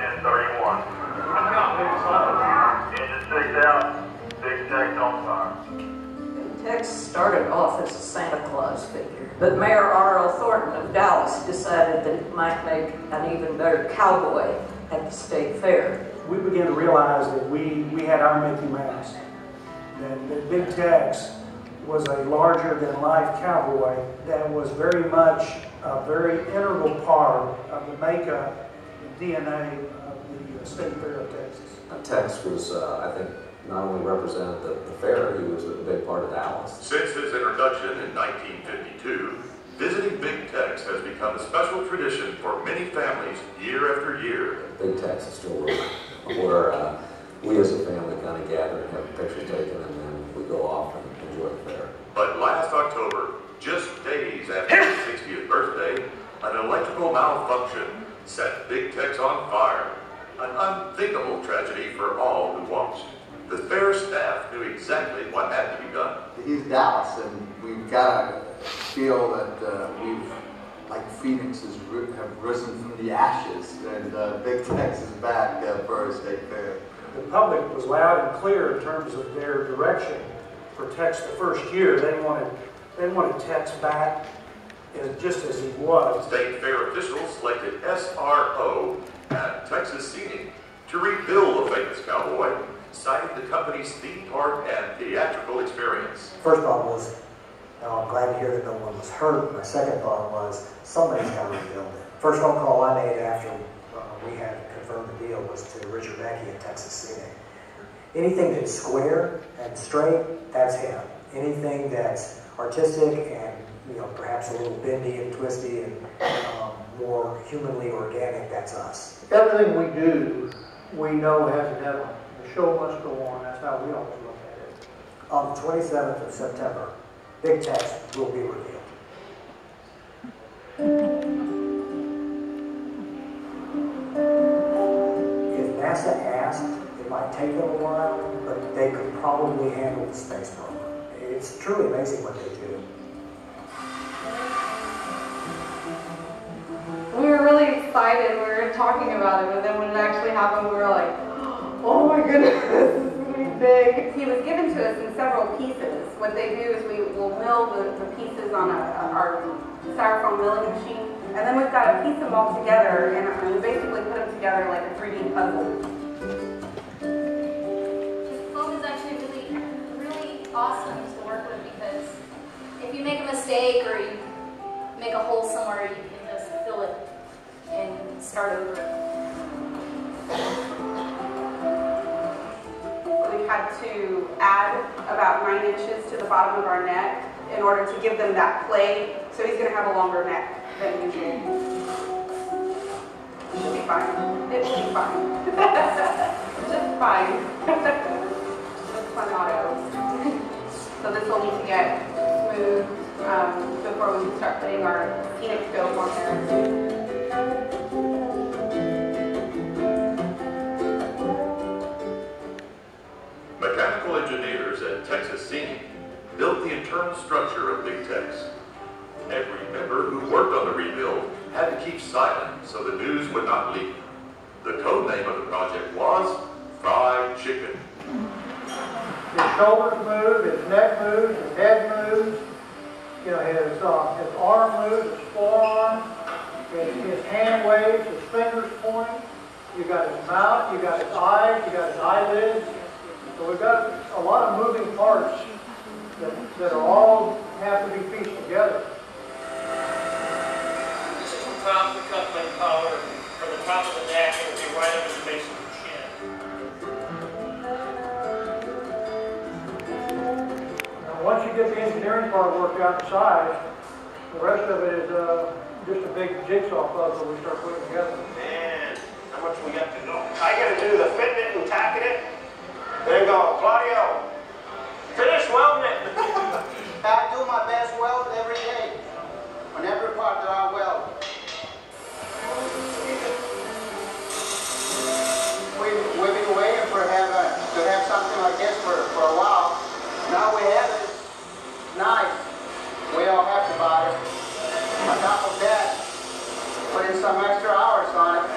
and 31. Engine 6 out. Big Tex on fire. Big Tex started off as a Santa Claus figure, but Mayor R.L. Thornton of Dallas decided that it might make an even better cowboy at the state fair. We began to realize that we had our Mickey Mouse, that Big Tex was a larger-than-life cowboy that was very much a very integral part of the makeup, the DNA of the state fair of Texas. Tex was, I think, not only represented the fair, he was a big part of Dallas. Since his introduction in 1952, visiting Big Tex has become a special tradition for many families year after year. Big Tex is still where we as a family kind of gather and have pictures taken, and then we go off and enjoy the fair. But last October, just days after his 60th birthday, an electrical malfunction set Big Tex on fire. An unthinkable tragedy for all who watched. The fair staff knew exactly what had to be done. He's Dallas, and we've got to feel that we've, like phoenixes, have risen from the ashes, and Big Tex is back for our state fair. The public was loud and clear in terms of their direction for Tex the first year. They wanted Tex back just as he was. State fair officials selected SRO and Texas Scenic to rebuild the famous cowboy, citing the company's theme park and theatrical experience. First thought was, I'm glad to hear that no one was hurt. My second thought was, somebody's got to rebuild it. First phone call I made after we had confirmed the deal was to Richard Mackey at Texas Scenic. Anything that's square and straight, that's him. Anything that's artistic and perhaps a little bendy and twisty and more humanly organic, that's us. Everything we do, we know has a deadline. The show must go on. That's how we always look at it. On the 27th of September, Big Tex will be revealed. If NASA asked, it might take them a while, but they could probably handle the space program. It's truly amazing what they do. We were really excited. We were talking about it, but then when it actually happened, we were like, oh my goodness, this is going to be big. He was given to us in several pieces. What they do is we will mill the pieces on our styrofoam milling machine, and then we've got to piece them all together, and we basically put them together like a 3D puzzle. This foam is actually really awesome to work with, because if you make a mistake or you make a hole somewhere, you can just fill it and start over. We had to add about 9 inches to the bottom of our neck in order to give them that play, so he's going to have a longer neck than usual. It should be fine. It will be fine. Just fine. Just fun auto. So this will need to get smooth before we can start putting our scenic scope on there. Mechanical engineers at Texas Scenic built the internal structure of Big Tex. Every member who worked on the rebuild had to keep silent so the news would not leak. The code name of the project was Fried Chicken. His shoulders move, his neck moves, his head moves, his arm moves, his forearm, his hand waves, his fingers point. You got his mouth, you got his eyes, you got his eyelids. So we've got a lot of moving parts that are all have to be pieced together. This is from top of the cufflink collar, from the top of the neck, it will be right up to the base of the chin. Now, once you get the engineering part worked out in size, the rest of it is just a big jigsaw puzzle we start putting together. Man, how much we got to go? I got to do the fitting it and tacking it. Then go, Claudio, finish welding it. I do my best weld every day. On every part that I weld. We've been waiting to have something like this for a while. Now we have it. Nice. We all happy about it. On top of that, put in some extra hours on it.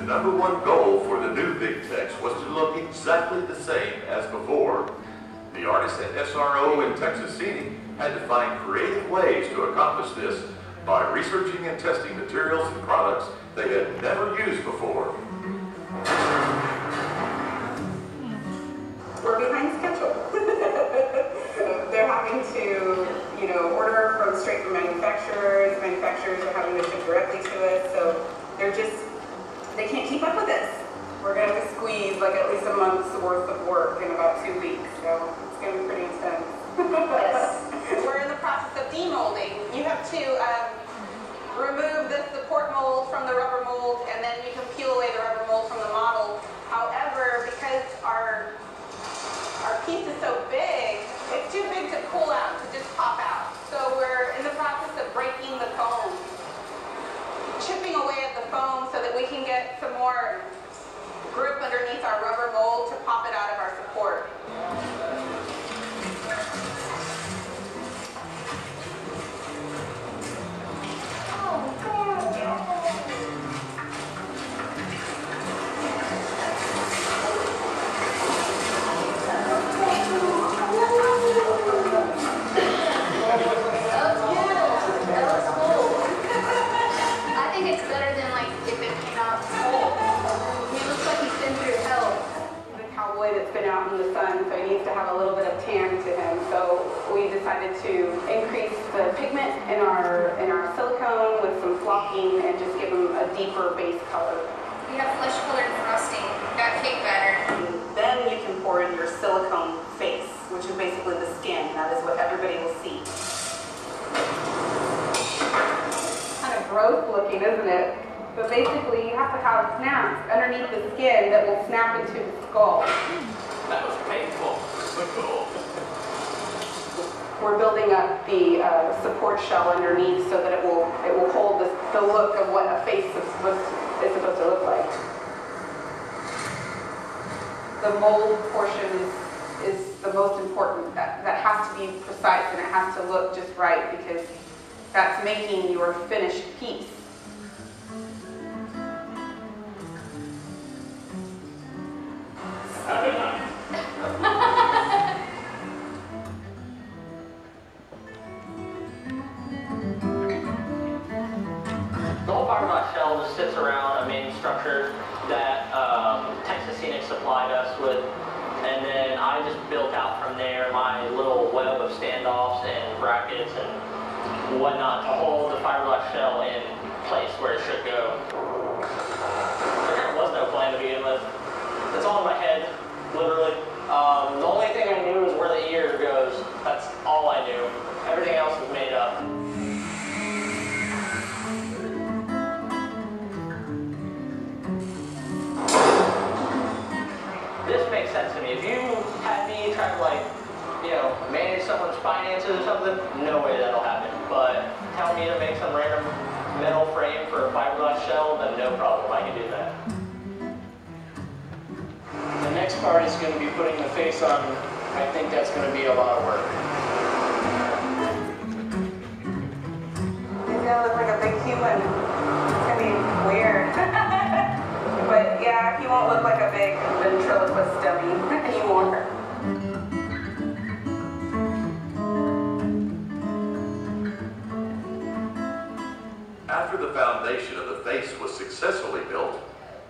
#1 goal for the new Big Tex was to look exactly the same as before. The artists at SRO and Texas Scenic had to find creative ways to accomplish this by researching and testing materials and products they had never used before. We're behind schedule. They're having to, order straight from manufacturers. Manufacturers are having to ship directly to us, so they can't keep up with this. We're going to have to squeeze at least a month's worth of work in about 2 weeks, so it's going to be pretty intense. Yes. We're in the process of demolding. You have to remove the support mold from the rubber mold, and then you can peel away the rubber mold from the model. However, because our piece is so big, it's too big to pull out, to just pop out. So we're in the process of breaking the foam, chipping away at the foam so that we can get some more grip underneath our rubber mold to pop it out of our support. That's been out in the sun, so he needs to have a little bit of tan to him. So we decided to increase the pigment in our silicone with some flocking and just give him a deeper base color. We have flesh colored frosting, got cake batter. And then you can pour in your silicone face, which is basically the skin. That is what everybody will see. Kind of gross looking, isn't it? But basically, you have to have snaps underneath the skin that will snap into the skull. That was painful, but cool. We're building up the support shell underneath so that it will hold the look of what a face is supposed to look like. The mold portion is the most important. That has to be precise and it has to look just right because that's making your finished piece. The whole fiberglass shell just sits around a main structure that Texas Scenic supplied us with, and then I just built out from there my little web of standoffs and brackets and whatnot to hold the fiberglass shell in place where it should go. There was no plan to begin with. It's all in my head, literally. The only thing I knew is where the ear goes. That's all I knew. Everything else was made up. This makes sense to me. If you had me try to manage someone's finances or something, no way that'll happen. But tell me to make some random metal frame for a fiberglass shell, then no problem, I can do that. The next part is going to be putting the face on. I think that's going to be a lot of work. He's gonna look like a big human. It's gonna be weird. But yeah, he won't look like a big ventriloquist dummy anymore. After the foundation of the face was successfully built,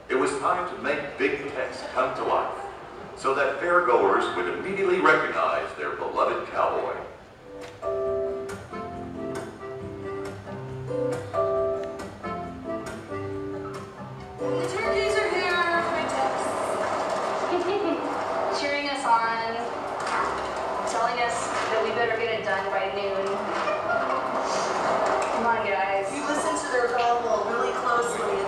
it was time to make Big Tex come to life, so that fairgoers would immediately recognize their beloved cowboy. The turkeys are here, Big Tex. Cheering us on, telling us that we better get it done by noon. Come on, guys. You listen to their garble really closely.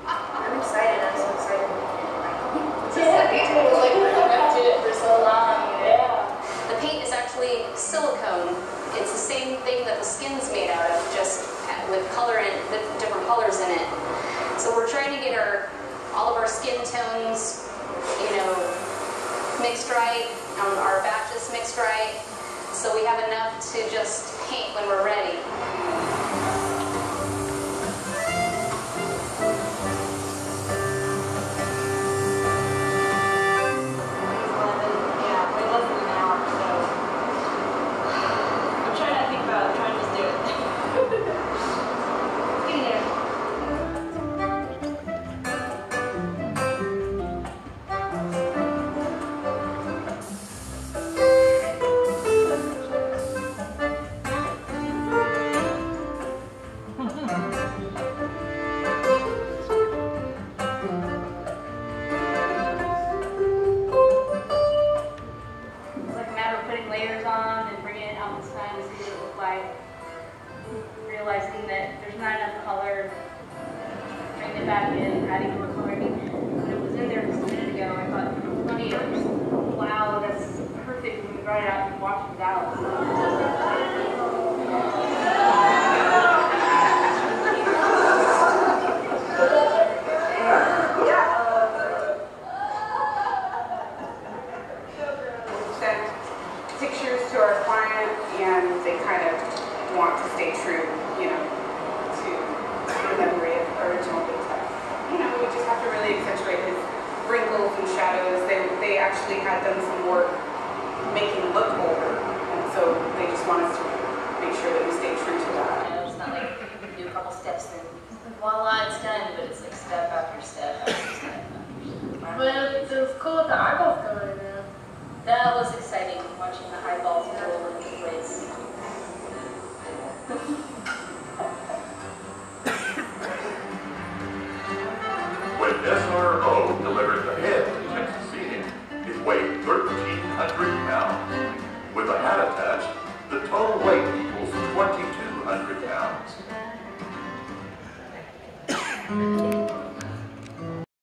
I'm excited. I'm so excited. I've did it for so long. Yeah. The paint is actually silicone. It's the same thing that the skin's made out of, just with color in with different colors in it. So we're trying to get all of our skin tones, mixed right, our batches mixed right, so we have enough to just paint when we're ready. colors on and bringing it out in the sun to see what it looked like. Realizing that there's not enough color, bringing it back in, adding more color. I mean, when it was in there just a minute ago, I thought 20 years. Wow, that's perfect when we brought it out and walked in Dallas. Pictures to our client, and they kind of want to stay true, you know, to the memory of original Big Tex. We just have to really accentuate his wrinkles and shadows. They actually had done some work